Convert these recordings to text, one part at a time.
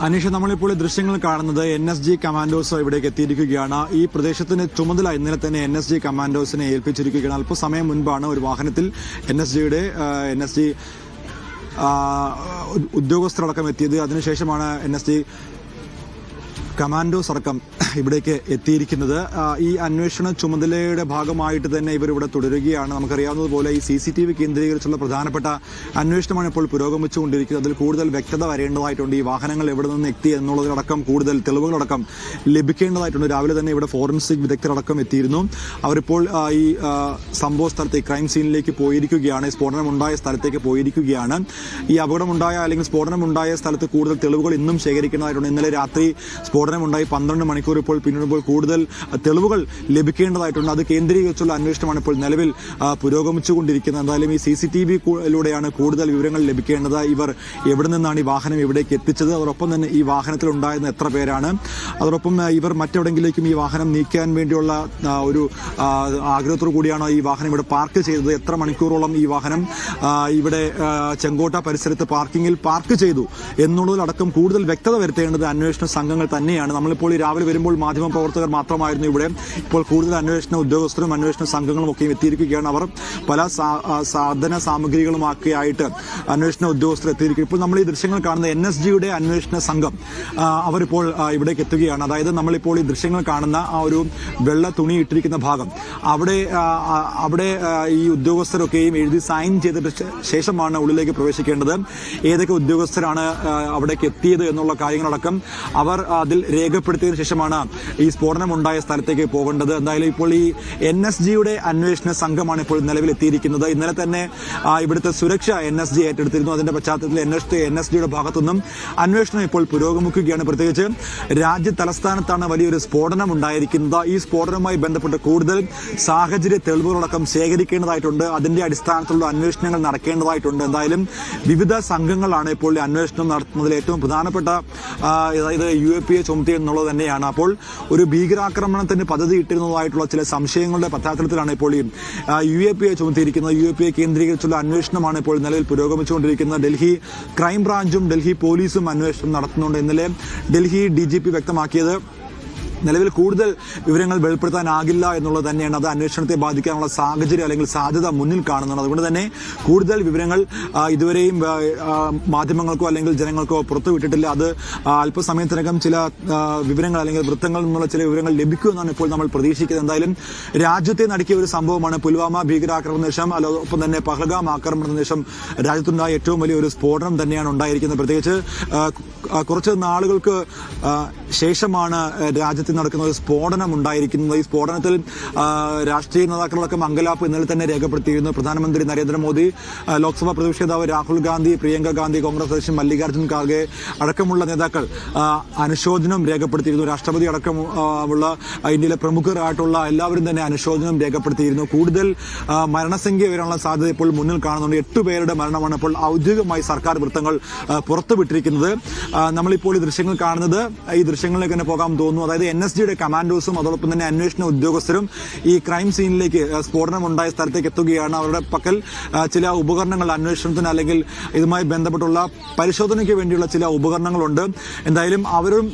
അനീഷ, നമ്മളിപ്പോൾ ദൃശ്യങ്ങൾ കാണുന്നത് NSG കമാൻഡോസ് ഇവിടേക്ക് എത്തിയിരിക്കുകയാണ്. ഈ പ്രദേശത്തിന് ചുമതല ഇന്നലെ തന്നെ NSG കമാൻഡോസിനെ ഏൽപ്പിച്ചിരിക്കുകയാണ്. അല്പസമയം മുൻപാണ് ഒരു വാഹനത്തിൽ NSG ഉദ്യോഗസ്ഥരടക്കം എത്തിയത്. അതിനുശേഷമാണ് NSG കമാൻഡോസ് അടക്കം ഇവിടേക്ക് എത്തിയിരിക്കുന്നത്. ഈ അന്വേഷണ ചുമതലയുടെ ഭാഗമായിട്ട് തന്നെ ഇവരിവിടെ തുടരുകയാണ്. നമുക്കറിയാവുന്നതുപോലെ ഈ CCTV കേന്ദ്രീകരിച്ചുള്ള പ്രധാനപ്പെട്ട അന്വേഷണമാണ് ഇപ്പോൾ പുരോഗമിച്ചുകൊണ്ടിരിക്കുന്നത്. അതിൽ കൂടുതൽ വ്യക്തത വരേണ്ടതായിട്ടുണ്ട്. ഈ വാഹനങ്ങൾ എവിടെ നിന്ന് എത്തി എന്നുള്ളതിലടക്കം കൂടുതൽ തെളിവുകളടക്കം ലഭിക്കേണ്ടതായിട്ടുണ്ട്. രാവിലെ തന്നെ ഇവിടെ ഫോറൻസിക് വിദഗ്ധരടക്കം എത്തിയിരുന്നു. അവരിപ്പോൾ ഈ സംഭവ സ്ഥലത്തേക്ക് ക്രൈം സീനിലേക്ക് പോയിരിക്കുകയാണ്. സ്ഫോടനമുണ്ടായ സ്ഥലത്തേക്ക് പോയിരിക്കുകയാണ്. ഈ അപകടമുണ്ടായ അല്ലെങ്കിൽ സ്ഫോടനമുണ്ടായ സ്ഥലത്ത് കൂടുതൽ തെളിവുകൾ ഇന്നും ശേഖരിക്കേണ്ടതായിട്ടുണ്ട്. ഇന്നലെ രാത്രി സ്ഫോടനമുണ്ടായി 12 മണിക്കൂർ ഇപ്പോൾ പിന്നിടുമ്പോൾ കൂടുതൽ തെളിവുകൾ ലഭിക്കേണ്ടതായിട്ടുണ്ട്. അത് കേന്ദ്രീകരിച്ചുള്ള അന്വേഷണമാണ് ഇപ്പോൾ നിലവിൽ പുരോഗമിച്ചുകൊണ്ടിരിക്കുന്നത്. എന്തായാലും ഈ CCTV-യിലൂടെയാണ് കൂടുതൽ വിവരങ്ങൾ ലഭിക്കേണ്ടത്. ഇവർ എവിടെ നിന്നാണ് ഈ വാഹനം ഇവിടേക്ക് എത്തിച്ചത്, അതോടൊപ്പം തന്നെ ഈ വാഹനത്തിൽ ഉണ്ടായിരുന്ന എത്ര പേരാണ്, അതോടൊപ്പം ഇവർ മറ്റെവിടെങ്കിലേക്കും ഈ വാഹനം നീക്കാൻ വേണ്ടിയുള്ള ഒരു ആഗ്രഹത്തോടു കൂടിയാണോ ഈ വാഹനം ഇവിടെ പാർക്ക് ചെയ്തത്, എത്ര മണിക്കൂറോളം ഈ വാഹനം ഇവിടെ ചെങ്കോട്ട പരിസരത്ത് പാർക്കിങ്ങിൽ പാർക്ക് ചെയ്തു എന്നുള്ളതിലടക്കം കൂടുതൽ വ്യക്തത വരുത്തേണ്ടത് അന്വേഷണ സംഘങ്ങൾ തന്നെയാണ്. നമ്മളിപ്പോൾ ഈ രാവിലെ വരുമ്പോൾ മാധ്യമ പ്രവർത്തകർ മാത്രമായിരുന്നു ഇവിടെ. ഇപ്പോൾ കൂടുതൽ അന്വേഷണ ഉദ്യോഗസ്ഥരും അന്വേഷണ സംഘങ്ങളും ഒക്കെ എത്തിയിരിക്കുകയാണ്. അവർ പല സാധന സാമഗ്രികളുമൊക്കെ ആയിട്ട് അന്വേഷണ ഉദ്യോഗസ്ഥർ എത്തിയിരിക്കും. ഇപ്പോൾ നമ്മൾ ഈ ദൃശ്യങ്ങൾ കാണുന്ന NSGയുടെ അന്വേഷണ സംഘം അവരിപ്പോൾ ഇവിടേക്ക് എത്തുകയാണ്. അതായത് നമ്മളിപ്പോൾ ഈ ദൃശ്യങ്ങൾ കാണുന്ന ആ ഒരു വെള്ള തുണി ഇട്ടിരിക്കുന്ന ഭാഗം, അവിടെ ഈ ഉദ്യോഗസ്ഥരൊക്കെയും എഴുതി സൈൻ ചെയ്തിട്ട് ശേഷമാണ് ഉള്ളിലേക്ക് പ്രവേശിക്കേണ്ടത്. ഏതൊക്കെ ഉദ്യോഗസ്ഥരാണ് അവിടേക്ക് എത്തിയത് എന്നുള്ള കാര്യങ്ങളടക്കം അവർ അതിൽ രേഖപ്പെടുത്തിയതിനു ശേഷമാണ് ഈ സ്ഫോടനം ഉണ്ടായ സ്ഥലത്തേക്ക് പോകേണ്ടത്. എന്തായാലും ഇപ്പോൾ ഈ NSGയുടെ അന്വേഷണ സംഘമാണ് ഇപ്പോൾ നിലവിൽ എത്തിയിരിക്കുന്നത്. ഇന്നലെ തന്നെ ഇവിടുത്തെ സുരക്ഷ NSG ഏറ്റെടുത്തിരുന്നു. അതിന്റെ പശ്ചാത്തലത്തിൽ NSGയുടെ ഭാഗത്തുനിന്നും അന്വേഷണം ഇപ്പോൾ പുരോഗമിക്കുകയാണ്. പ്രത്യേകിച്ച് രാജ്യ തലസ്ഥാനത്താണ് വലിയൊരു സ്ഫോടനം ഉണ്ടായിരിക്കുന്നത്. ഈ സ്ഫോടനവുമായി ബന്ധപ്പെട്ട് കൂടുതൽ സാഹചര്യ തെളിവുകളടക്കം ശേഖരിക്കേണ്ടതായിട്ടുണ്ട്. അതിന്റെ അടിസ്ഥാനത്തിലുള്ള അന്വേഷണങ്ങൾ നടക്കേണ്ടതായിട്ടുണ്ട്. എന്തായാലും വിവിധ സംഘങ്ങളാണ് ഇപ്പോൾ അന്വേഷണം നടത്തുന്നതിൽ ഏറ്റവും പ്രധാനപ്പെട്ട അതായത് UAPA ചുമത്തി എന്നുള്ളത് തന്നെയാണ്. അപ്പോൾ ഒരു ഭീകരാക്രമണത്തിന് പദ്ധതി ഇട്ടിരുന്നതായിട്ടുള്ള ചില സംശയങ്ങളുടെ പശ്ചാത്തലത്തിലാണ് ഇപ്പോൾ ഈ UAPA ചുമത്തിയിരിക്കുന്നത്. UAPA കേന്ദ്രീകരിച്ചുള്ള അന്വേഷണമാണ് ഇപ്പോൾ നിലവിൽ പുരോഗമിച്ചുകൊണ്ടിരിക്കുന്നത്. ഡൽഹി ക്രൈംബ്രാഞ്ചും ഡൽഹി പോലീസും അന്വേഷണം നടത്തുന്നുണ്ട്. ഇന്നലെ ഡൽഹി DGP വ്യക്തമാക്കിയത് നിലവിൽ കൂടുതൽ വിവരങ്ങൾ വെളിപ്പെടുത്താനാകില്ല എന്നുള്ളത് തന്നെയാണ്. അത് അന്വേഷണത്തെ ബാധിക്കാനുള്ള സാഹചര്യം അല്ലെങ്കിൽ സാധ്യത മുന്നിൽ കാണുന്നുണ്ട്. അതുകൊണ്ട് തന്നെ കൂടുതൽ വിവരങ്ങൾ ഇതുവരെയും മാധ്യമങ്ങൾക്കോ അല്ലെങ്കിൽ ജനങ്ങൾക്കോ പുറത്തുവിട്ടിട്ടില്ല. അത് അല്പസമയത്തിനകം ചില വിവരങ്ങൾ അല്ലെങ്കിൽ വൃത്തങ്ങളിൽ നിന്നുള്ള ചില വിവരങ്ങൾ ലഭിക്കുമെന്നാണ് ഇപ്പോൾ നമ്മൾ പ്രതീക്ഷിക്കുന്നത്. എന്തായാലും രാജ്യത്തെ നടുക്കിയ ഒരു സംഭവമാണ് പുൽവാമ ഭീകരാക്രമണത്തിന് ശേഷം, ഒപ്പം തന്നെ പഹൽഗാം ആക്രമണത്തിന് ശേഷം രാജ്യത്തുണ്ടായ ഏറ്റവും വലിയൊരു സ്ഫോടനം തന്നെയാണ് ഉണ്ടായിരിക്കുന്നത്. പ്രത്യേകിച്ച് കുറച്ച് നാളുകൾക്ക് ശേഷമാണ് രാജ്യത്ത് നടക്കുന്ന ഒരു സ്ഫോടനം ഉണ്ടായിരിക്കുന്നത്. ഈ സ്ഫോടനത്തിൽ രാഷ്ട്രീയ നേതാക്കളൊക്കെ അങ്കലാപ്പ് ഇന്നലെ തന്നെ രേഖപ്പെടുത്തിയിരുന്നു. പ്രധാനമന്ത്രി നരേന്ദ്രമോദി, ലോക്സഭാ പ്രതിപക്ഷ നേതാവ് രാഹുൽ ഗാന്ധി, പ്രിയങ്ക ഗാന്ധി, കോൺഗ്രസ് അധ്യക്ഷൻ മല്ലികാർജ്ജുൻ ഖാർഗെ അടക്കമുള്ള നേതാക്കൾ അനുശോചനം രേഖപ്പെടുത്തിയിരുന്നു. രാഷ്ട്രപതി അടക്കമുള്ള ഇന്ത്യയിലെ പ്രമുഖരായിട്ടുള്ള എല്ലാവരും തന്നെ അനുശോചനം രേഖപ്പെടുത്തിയിരുന്നു. കൂടുതൽ മരണസംഖ്യ വരാനുള്ള സാധ്യത ഇപ്പോൾ മുന്നിൽ കാണുന്നുണ്ട്. 8 പേരുടെ മരണമാണ് ഇപ്പോൾ ഔദ്യോഗികമായി സർക്കാർ വൃത്തങ്ങൾ പുറത്തുവിട്ടിരിക്കുന്നത്. നമ്മളിപ്പോൾ ഈ ദൃശ്യങ്ങൾ കാണുന്നത് ഈ ദൃശ്യങ്ങളിലേക്ക് തന്നെ പോകാൻ തോന്നുന്നു. അതായത് NSGയുടെ കമാൻഡോസും അതോടൊപ്പം തന്നെ അന്വേഷണ ഉദ്യോഗസ്ഥരും ഈ ക്രൈം സീനിലേക്ക് സ്ഫോടനം ഉണ്ടായ സ്ഥലത്തേക്ക് എത്തുകയാണ്. അവരുടെ പക്കൽ ചില ഉപകരണങ്ങൾ അന്വേഷണത്തിന് അല്ലെങ്കിൽ ഇതുമായി ബന്ധപ്പെട്ടുള്ള പരിശോധനയ്ക്ക് വേണ്ടിയുള്ള ചില ഉപകരണങ്ങളുണ്ട്. എന്തായാലും അവരും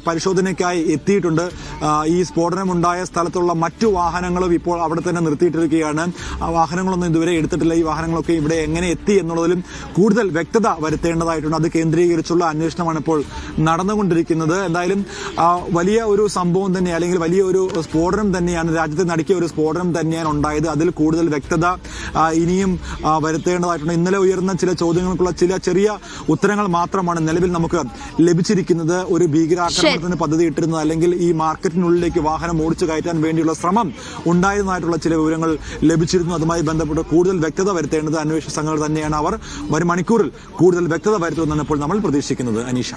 പരിശോധനയ്ക്കായി എത്തിയിട്ടുണ്ട്. ഈ സ്ഫോടനമുണ്ടായ സ്ഥലത്തുള്ള മറ്റു വാഹനങ്ങളും ഇപ്പോൾ അവിടെ തന്നെ നിർത്തിയിട്ടിരിക്കുകയാണ്. ആ വാഹനങ്ങളൊന്നും ഇതുവരെ എടുത്തിട്ടില്ല. ഈ വാഹനങ്ങളൊക്കെ ഇവിടെ എങ്ങനെ എത്തി എന്നുള്ളതിലും കൂടുതൽ വ്യക്തത വരുത്തേണ്ടതായിട്ടുണ്ട്. അത് കേന്ദ്രീകരിച്ചുള്ള അന്വേഷണമാണ് ഇപ്പോൾ നടന്നുകൊണ്ടിരിക്കുന്നത്. എന്തായാലും വലിയ ഒരു സംഭവം തന്നെ അല്ലെങ്കിൽ വലിയ ഒരു സ്ഫോടനം തന്നെയാണ്, രാജ്യത്തെ നടുക്കിയ ഒരു സ്ഫോടനം തന്നെയാണ് ഉണ്ടായത്. അതിൽ കൂടുതൽ വ്യക്തത ഇനിയും വരുത്തേണ്ടതായിട്ടുണ്ട്. ഇന്നലെ ഉയർന്ന ചില ചോദ്യങ്ങൾക്കുള്ള ചില ചെറിയ ഉത്തരങ്ങൾ മാത്രമാണ് നിലവിൽ നമുക്ക് ലഭിച്ചിരിക്കുന്നത്. ഒരു ഭീകരാക്രമണത്തിന് പദ്ധതി ഇട്ടിരുന്നത് അല്ലെങ്കിൽ ഈ മാർക്കറ്റിനുള്ളിലേക്ക് വാഹനം ഓടിച്ചു കയറ്റാൻ വേണ്ടിയുള്ള ശ്രമം ഉണ്ടായിരുന്നതായിട്ടുള്ള ചില വിവരങ്ങൾ ലഭിച്ചിരുന്നു. അതുമായി ബന്ധപ്പെട്ട് കൂടുതൽ വ്യക്തത വരുത്തേണ്ടത് അന്വേഷണ സംഘങ്ങൾ തന്നെയാണ്. അവർ വരും മണിക്കൂറിൽ കൂടുതൽ വ്യക്തത വരുത്തുമെന്നാണ് ഇപ്പോൾ നമ്മൾ പ്രതീക്ഷിക്കുന്നത്. അനീഷ.